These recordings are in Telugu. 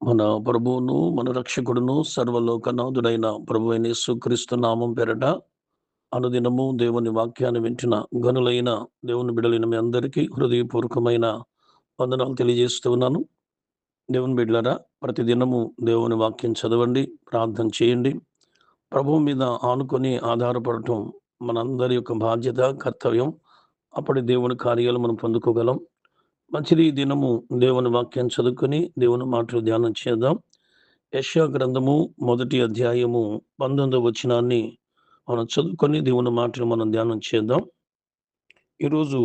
మన ప్రభువును, మన రక్షకుడును, సర్వలోకనాథుడైన ప్రభువైన యేసుక్రీస్తు నామం పేరట అనుదినము దేవుని వాక్యాన్ని వింటున్న గనులైన దేవుని బిడ్డలైన మీ అందరికీ హృదయపూర్వకమైన వందనాలు తెలియజేస్తూ ఉన్నాను. దేవుని బిడ్డలారా, ప్రతిదినము దేవుని వాక్యం చదవండి, ప్రార్థన చేయండి. ప్రభువు మీద ఆనుకొని ఆధారపడటం మనందరి యొక్క బాధ్యత, కర్తవ్యం. అప్పటి దేవుని కార్యాలు మనం పొందుకోగలం. మంచిది. ఈ దినము దేవుని వాక్యం చదువుకొని దేవుని మాటలు ధ్యానం చేద్దాం. యెషయా గ్రంథము మొదటి అధ్యాయము 19వ వచనాన్ని మనం చదువుకొని దేవుని మాటలు మనం ధ్యానం చేద్దాం. ఈరోజు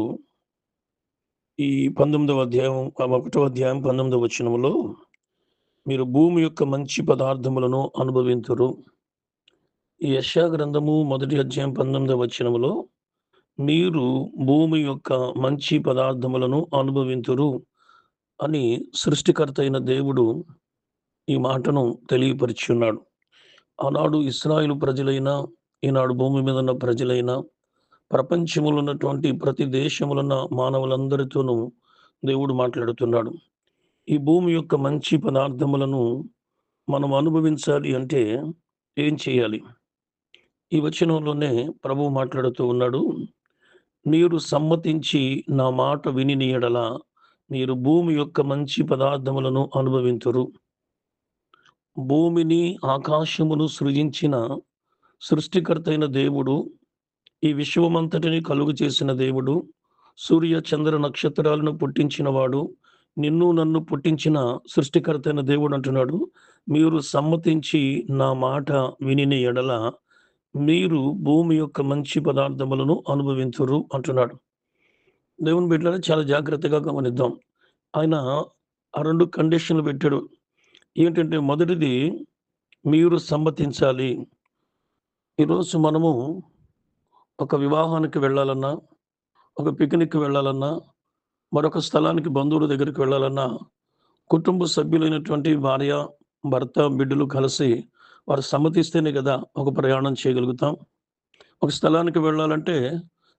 ఈ 19వ అధ్యాయం 1వ అధ్యాయం 19వ వచనములో, మీరు భూమి యొక్క మంచి పదార్థములను అనుభవింతురు. ఈ యెషయా గ్రంథము మొదటి అధ్యాయం 19వ వచనములో, మీరు భూమి యొక్క మంచి పదార్థములను అనుభవింతురు అని సృష్టికర్త అయిన దేవుడు ఈ మాటను తెలియపరిచి ఉన్నాడు. ఆనాడు ఇశ్రాయేలు ప్రజలైనా, ఈనాడు భూమి మీద ఉన్న ప్రజలైనా, ప్రపంచములో ఉన్నటువంటి ప్రతి దేశములో ఉన్న మానవులందరితోనూ దేవుడు మాట్లాడుతున్నాడు. ఈ భూమి యొక్క మంచి పదార్థములను మనం అనుభవించాలి అంటే ఏం చేయాలి? ఈ వచనంలోనే ప్రభువు మాట్లాడుతూ ఉన్నాడు. మీరు సమ్మతించి నా మాట వినిన యెడల మీరు భూమి యొక్క మంచి పదార్థములను అనుభవింతురు. భూమిని, ఆకాశమును సృజించిన సృష్టికర్త అయిన దేవుడు, ఈ విశ్వమంతటిని కలుగు చేసిన దేవుడు, సూర్య చంద్ర నక్షత్రాలను పుట్టించినవాడు, నిన్ను నన్ను పుట్టించిన సృష్టికర్త అయిన దేవుడు అంటున్నాడు, మీరు సమ్మతించి నా మాట వినిన యెడల మీరు భూమి యొక్క మంచి పదార్థములను అనుభవింతురు అంటున్నాడు. దేవుని బిడ్డలారా, చాలా జాగ్రత్తగా గమనిద్దాం. ఆయన ఆ 2 కండిషన్లు పెట్టాడు. ఏంటంటే, మొదటిది మీరు సమ్మతించాలి. ఈరోజు మనము ఒక వివాహానికి వెళ్ళాలన్నా, ఒక పిక్నిక్‌కి వెళ్ళాలన్నా, మరొక స్థలానికి బంధువుల దగ్గరికి వెళ్ళాలన్నా, కుటుంబ సభ్యులైనటువంటి భార్య, భర్త, బిడ్డలు కలిసి వారు సమ్మతిస్తేనే కదా ఒక ప్రయాణం చేయగలుగుతాం. ఒక స్థలానికి వెళ్ళాలంటే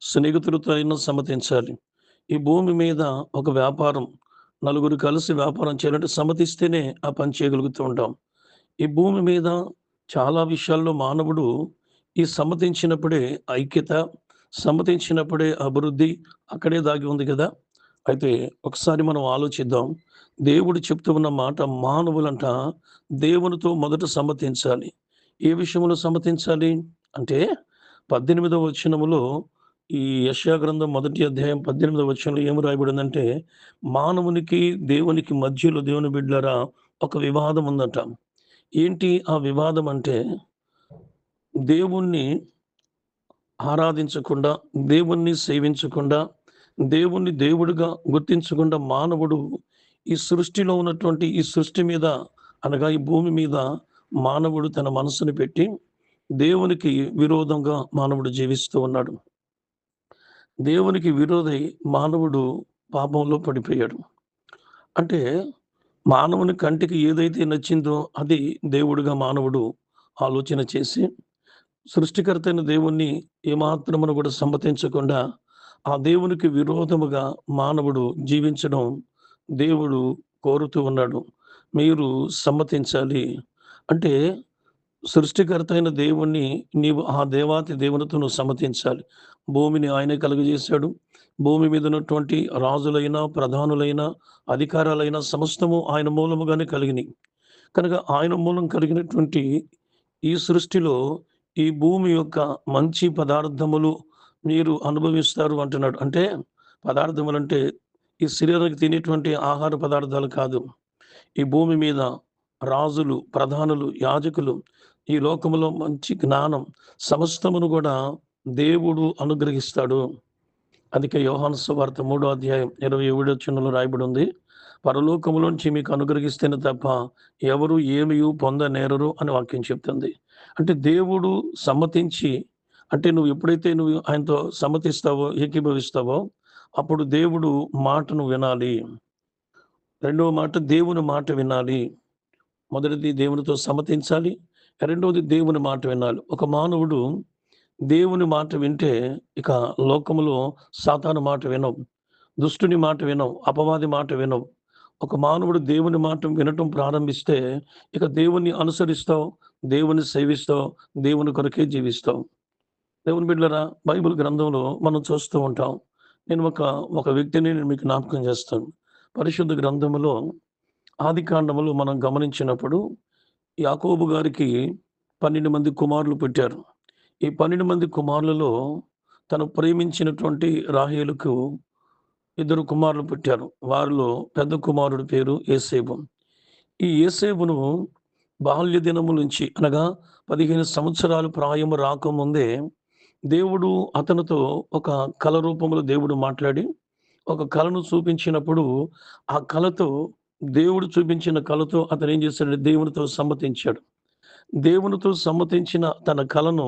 స్నేహితులతో అయినా సమ్మతించాలి. ఈ భూమి మీద ఒక వ్యాపారం, నలుగురు కలిసి వ్యాపారం చేయాలంటే సమ్మతిస్తేనే ఆ పని చేయగలుగుతూ ఉంటాం. ఈ భూమి మీద చాలా విషయాల్లో మానవుడు ఈ సమ్మతించినప్పుడే ఐక్యత, సమ్మతించినప్పుడే అభివృద్ధి అక్కడే దాగి ఉంది కదా! అయితే ఒకసారి మనం ఆలోచిద్దాం. దేవుడు చెప్తూ ఉన్న మాట, మానవులంట దేవునితో మొదట సమ్మతించాలి. ఏ విషయంలో సమ్మతించాలి అంటే, 18వ వచనములో, ఈ యెషయా గ్రంథం మొదటి అధ్యాయం 18వ వచనంలో ఏమి రాయబడిందంటే, మానవునికి దేవునికి మధ్యలో దేవుని బిడ్డలారా ఒక వివాదం ఉందట. ఏంటి ఆ వివాదం అంటే, దేవుణ్ణి ఆరాధించకుండా, దేవుణ్ణి సేవించకుండా, దేవుణ్ణి దేవుడుగా గుర్తించకుండా మానవుడు ఈ సృష్టిలో ఉన్నటువంటి ఈ సృష్టి మీద, అనగా ఈ భూమి మీద మానవుడు తన మనసుని పెట్టి దేవునికి విరోధంగా మానవుడు జీవిస్తూ ఉన్నాడు. దేవునికి విరోధై మానవుడు పాపంలో పడిపోయాడు. అంటే మానవుని కంటికి ఏదైతే నచ్చిందో అది దేవుడుగా మానవుడు ఆలోచన చేసి, సృష్టికర్త అయిన దేవుణ్ణి ఏమాత్రమును కూడా సమ్మతించకుండా ఆ దేవునికి విరోధముగా మానవుడు జీవించడం దేవుడు కోరుతూ ఉన్నాడు. మీరు సమ్మతించాలి. అంటే సృష్టికర్త అయిన దేవుణ్ణి నీవు ఆ దేవాతి దేవునితో నువ్వు సమ్మతించాలి. భూమిని ఆయనే కలుగజేశాడు. భూమి మీద ఉన్నటువంటి రాజులైన, ప్రధానులైన, అధికారాలైన సమస్తము ఆయన మూలముగానే కలిగినయి. కనుక ఆయన మూలం కలిగినటువంటి ఈ సృష్టిలో ఈ భూమి యొక్క మంచి పదార్థములు మీరు అనుభవిస్తారు అంటున్నాడు. అంటే పదార్థములంటే ఈ శరీరానికి తినేటువంటి ఆహార పదార్థాలు కాదు. ఈ భూమి మీద రాజులు, ప్రధానులు, యాజకులు, ఈ లోకములో మంచి జ్ఞానం సమస్తమును కూడా దేవుడు అనుగ్రహిస్తాడు. అందుకే యోహాను సువార్త 3వ అధ్యాయం 27వ వచనంలో రాయబడి ఉంది. పరలోకములోంచి మీకు అనుగ్రహిస్తేనే తప్ప ఎవరు ఏమియు పొందనేరరు అని వాక్యం చెప్తుంది. అంటే దేవుడు సమ్మతించి, అంటే నువ్వు ఎప్పుడైతే నువ్వు ఆయనతో సమ్మతిస్తావో, ఏకీభవిస్తావో, అప్పుడు దేవుడు మాటను వినాలి. రెండవ మాట, దేవుని మాట వినాలి. మొదటిది దేవునితో సమ్మతించాలి. రెండవది దేవుని మాట వినాలి. ఒక మానవుడు దేవుని మాట వింటే ఇక లోకములో సాతాను మాట వినవు, దుష్టుని మాట వినవు, అపవాది మాట వినవు. ఒక మానవుడు దేవుని మాట వినటం ప్రారంభిస్తే ఇక దేవుణ్ణి అనుసరిస్తావు, దేవుని సేవిస్తావు, దేవుని కొరకే జీవిస్తావు. దేవుని బిడ్డలారా, బైబిల్ గ్రంథంలో మనం చూస్తూ ఉంటాం. నేను ఒక వ్యక్తిని నేను మీకు జ్ఞాపకం చేస్తాను. పరిశుద్ధ గ్రంథములో ఆదికాండములో మనం గమనించినప్పుడు యాకోబు గారికి 12 మంది కుమారులు పుట్టారు. ఈ 12 మంది కుమారులలో తను ప్రేమించినటువంటి రాహేలుకు ఇద్దరు కుమారులు పుట్టారు. వారిలో పెద్ద కుమారుడి పేరు యోసేపు. ఈ యోసేపును బాల్య దినము నుంచి అనగా 15 సంవత్సరాలు ప్రాయము రాకముందే దేవుడు అతనితో ఒక కల రూపంలో దేవుడు మాట్లాడి, ఒక కలను చూపించినప్పుడు, ఆ కలతో దేవుడు చూపించిన కలతో అతనేం చేశాడంటే దేవునితో సమ్మతించాడు. దేవునితో సమ్మతించిన తన కలను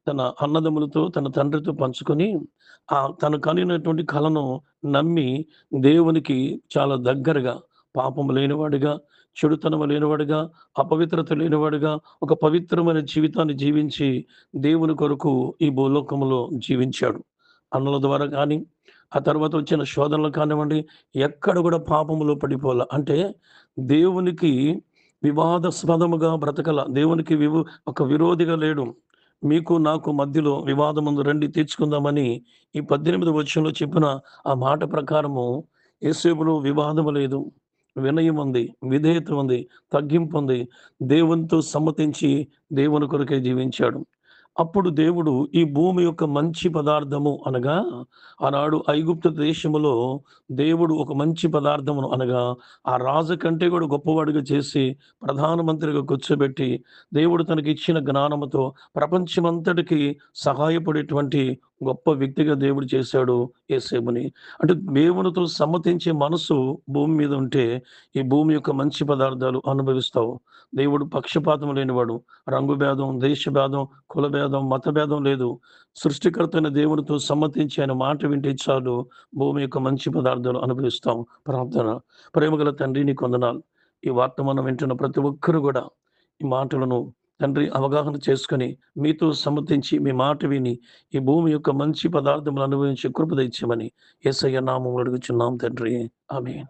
తన అన్నదమ్ములతో, తన తండ్రితో పంచుకొని, తను కనినటువంటి కలను నమ్మి దేవునికి చాలా దగ్గరగా, పాపము లేనివాడిగా, చెడుతనము లేనివాడిగా, అపవిత్రత లేనివాడిగా, ఒక పవిత్రమైన జీవితాన్ని జీవించి, దేవుని కొరకు ఈ భూలోకములో జీవించాడు. అన్నల ద్వారా గాని, ఆ తర్వాత వచ్చిన శోధనలు కానివ్వండి, ఎక్కడ కూడా పాపములో పడిపోలా. అంటే దేవునికి వివాదాస్పదముగా బ్రతకల. దేవునికి ఒక విరోధిగా లేడు. మీకు నాకు మధ్యలో వివాదముందు రండి తీర్చుకుందామని ఈ 18 వచనంలో చెప్పిన ఆ మాట ప్రకారము యేసేపులో వివాదము లేదు. వినయం ఉంది, విధేయత ఉంది, తగ్గింపు ఉంది. దేవునితో సమ్మతించి దేవుని కొరకే జీవించాడు. అప్పుడు దేవుడు ఈ భూమి యొక్క మంచి పదార్థము అనగా ఆనాడు ఐగుప్తు దేశములో దేవుడు ఒక మంచి పదార్థమును అనగా ఆ రాజు కంటే కూడా గొప్పవాడిగా చేసి ప్రధానమంత్రిగా కూర్చోబెట్టి దేవుడు తనకిచ్చిన జ్ఞానముతో ప్రపంచమంతటికి సహాయపడేటువంటి గొప్ప వ్యక్తిగా దేవుడు చేశాడు యేసేపుని. అంటే దేవునితో సమ్మతించే మనసు భూమి మీద ఉంటే ఈ భూమి యొక్క మంచి పదార్థాలు అనుభవిస్తావు. దేవుడు పక్షపాతం లేనివాడు. రంగు భేదం, దేశ భేదం, కుల భేదం, మత భేదం లేదు. సృష్టికర్త అయిన దేవునితో సమ్మతించి ఆయన మాట వింటే చాలు భూమి యొక్క మంచి పదార్థాలు అనుభవిస్తాం. ప్రార్థన. ప్రేమగల తండ్రి నీకు వందనాలు. ఈ వర్తమానం వింటున్న ప్రతి ఒక్కరు కూడా ఈ మాటలను తండ్రి అవగాహన చేసుకొని మీతో సమ్మతించి మీ మాట విని ఈ భూమి యొక్క మంచి పదార్థములు అనుభవించే కృప దయచేయమని యేసయ్య నామములో అడుగుచున్నాం తండ్రి. ఆమేన్.